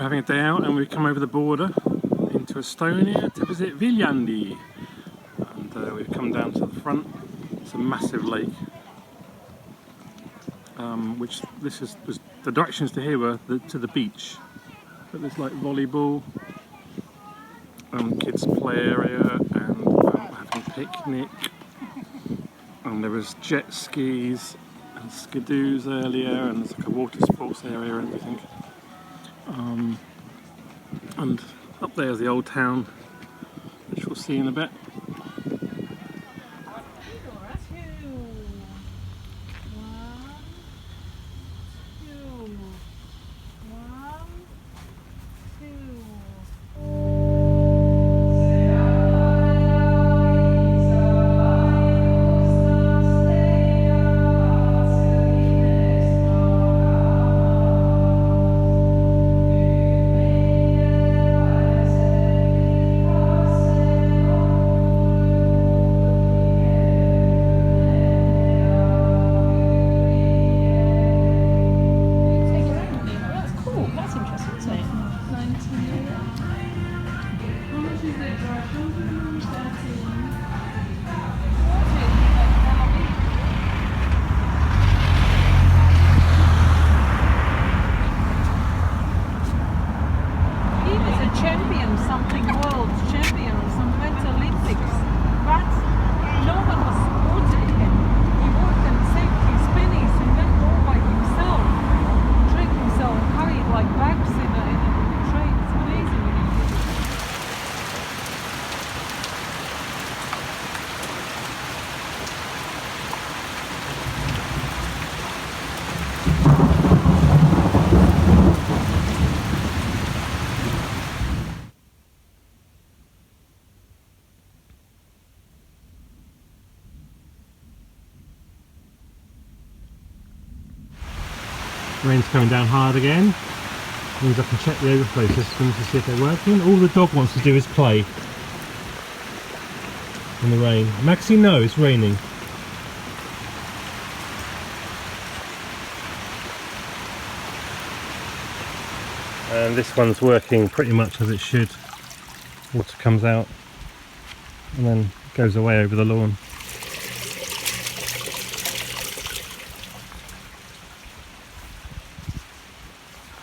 having a day out and we've come over the border into Estonia to visit Viljandi, and we've come down to the front. It's a massive lake, which the directions to here were to the beach, but there's like volleyball, kids play area, and having a picnic, and there was jet skis and skidoos earlier, and there's like a water sports area and everything. And up there is the old town, which we'll see in a bit. Rain's coming down hard again. Means I can check the overflow systems to see if they're working. All the dog wants to do is play in the rain. Maxie, no, it's raining. And this one's working pretty much as it should. Water comes out and then goes away over the lawn.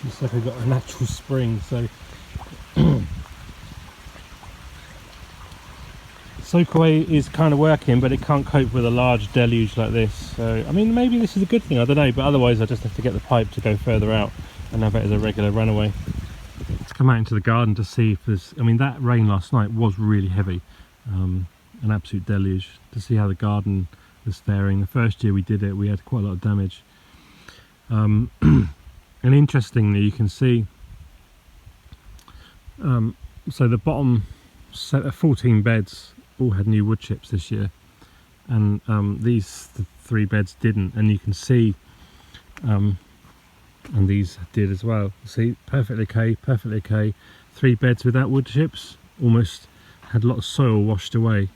Looks like I've got a natural spring, so soakaway is kind of working, but it can't cope with a large deluge like this. So I mean, maybe this is a good thing, I don't know, but otherwise I just have to get the pipe to go further out and have it as a regular runaway. Let's come out into the garden to see if there's, I mean, that rain last night was really heavy, an absolute deluge, to see how the garden was faring. The first year we did it, we had quite a lot of damage. And interestingly, you can see, so the bottom set of 14 beds all had new wood chips this year, and these 3 beds didn't, and you can see, and these did as well. See, perfectly okay. 3 beds without wood chips almost had a lot of soil washed away.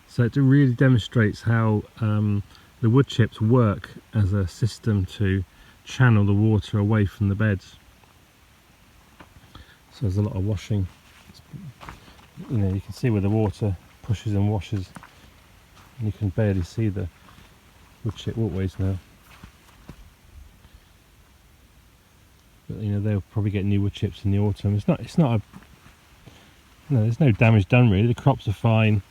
So it really demonstrates how the wood chips work as a system to channel the water away from the beds. So there's a lot of washing. You know, you can see where the water pushes and washes, and you can barely see the wood chip walkways now. But you know, they'll probably get new wood chips in the autumn. It's not a, no, there's no damage done really. The crops are fine in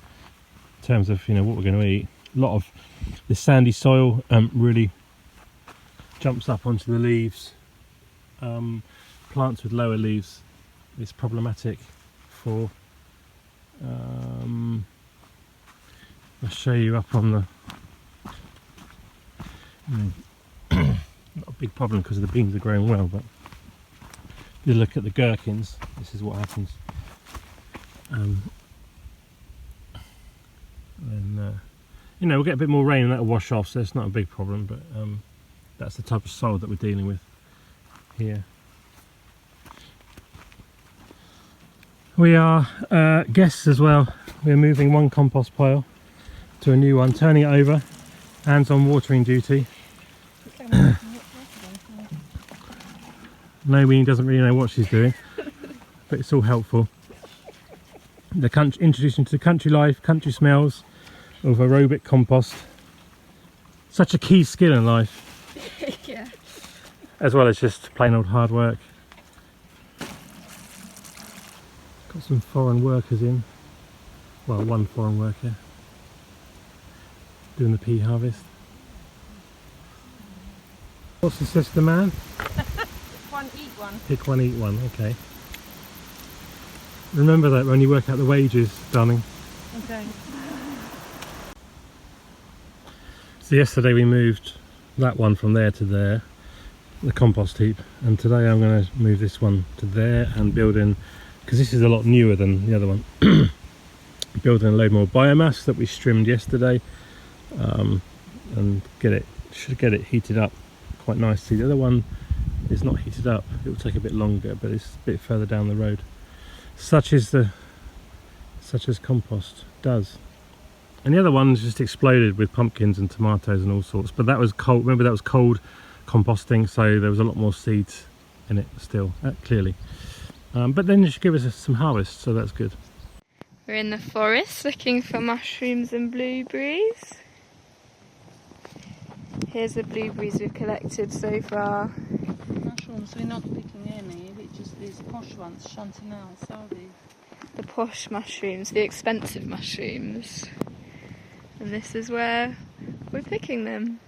terms of, you know, what we're going to eat. A lot of the sandy soil really jumps up onto the leaves. Plants with lower leaves is problematic for, I'll show you up on the, not a big problem because the beans are growing well, but if you look at the gherkins, this is what happens. And you know, we'll get a bit more rain and that'll wash off, so it's not a big problem, but that's the type of soil that we're dealing with here. We are guests as well. We're moving one compost pile to a new one, turning it over, hands on watering duty. Naomi doesn't really know what she's doing, but it's all helpful. The introduction to country life, country smells of aerobic compost. Such a key skill in life. Yeah. As well as just plain old hard work. Got some foreign workers in. Well, one foreign worker doing the pea harvest. What's the system, man? One eat one. Pick one, eat one. Okay. Remember that when you work out the wages, darling. Okay. So yesterday we moved that one from there to there, the compost heap, and today I'm going to move this one to there and build in, because this is a lot newer than the other one, build in a load more biomass that we trimmed yesterday, and should get it heated up quite nicely. The other one is not heated up, it will take a bit longer, but it's a bit further down the road. Such as compost does. And the other one's just exploded with pumpkins and tomatoes and all sorts, but that was cold. Remember, that was cold composting, so there was a lot more seeds in it still, clearly. But then it should give us some harvest, so that's good. We're in the forest looking for mushrooms and blueberries. Here's the blueberries we've collected so far. Mushrooms, we're not picking any, it's just these posh ones, chantinelle, sorry. The posh mushrooms, the expensive mushrooms. And this is where we're picking them.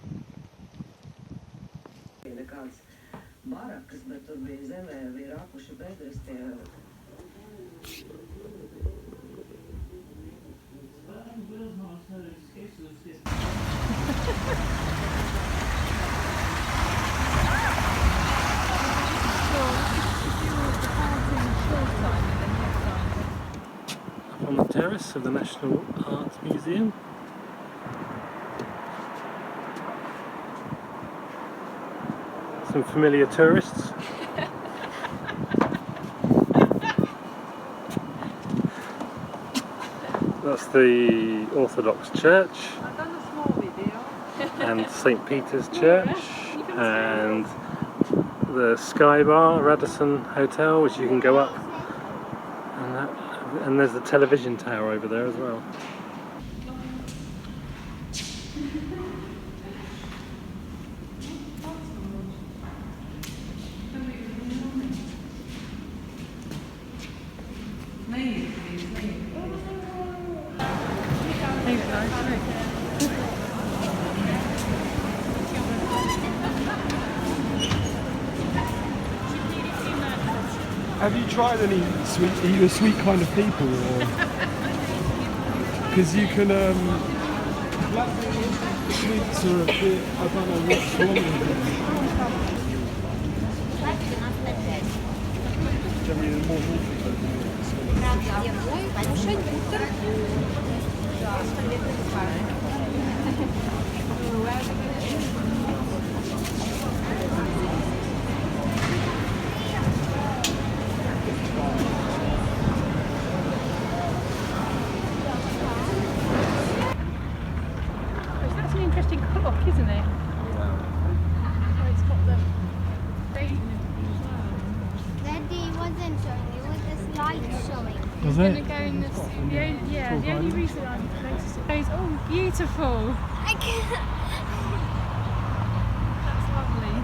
On the terrace of the National Art Museum. Some familiar tourists. That's the Orthodox Church. I've done a small video. And St. Peter's Church. And the Sky Bar, Radisson Hotel, which you can go up. And there's the television tower over there as well. Have you tried any sweet? Are you a sweet kind of people, or because you can black sweets are a bit? I don't know what's wrong with them. Generally, more That's an interesting clock, isn't it? So it's got the date. Daddy wasn't showing, it was the slide showing. Was We're it? going to go in the only reason I noticed it is, oh, beautiful. I can't. That's lovely.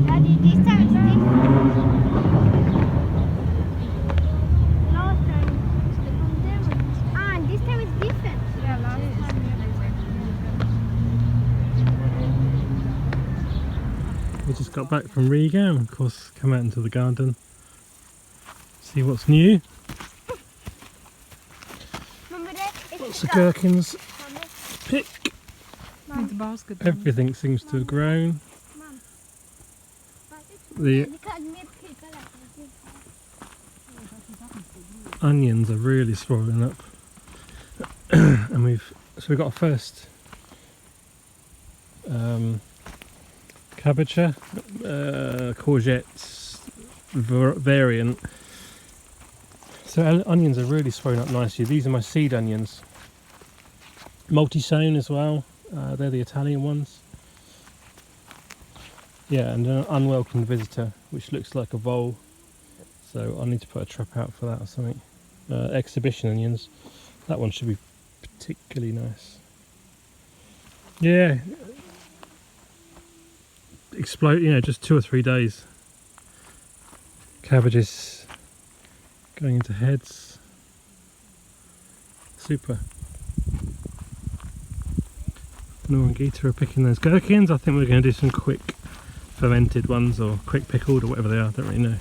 Daddy, this time it's different. Last time, and this time it's different. Yeah, last time. We just got back from Riga and of course come out into the garden, see what's new. Remember that? Lots of gherkins, pick. Needs a basket. Everything seems to have grown. The onions are really swollen up. And we've got a first cabbage, courgettes variant. So onions are really spraying up nicely. These are my seed onions, multi-sown as well. They're the Italian ones. Yeah, and an unwelcome visitor, which looks like a vole. So I need to put a trap out for that or something. Exhibition onions. That one should be particularly nice. Yeah. Explode, you know, just 2 or 3 days. Cabbages going into heads. Super. Nora and Gita are picking those gherkins. I think we're going to do some quick fermented ones or quick pickled or whatever they are, I don't really know.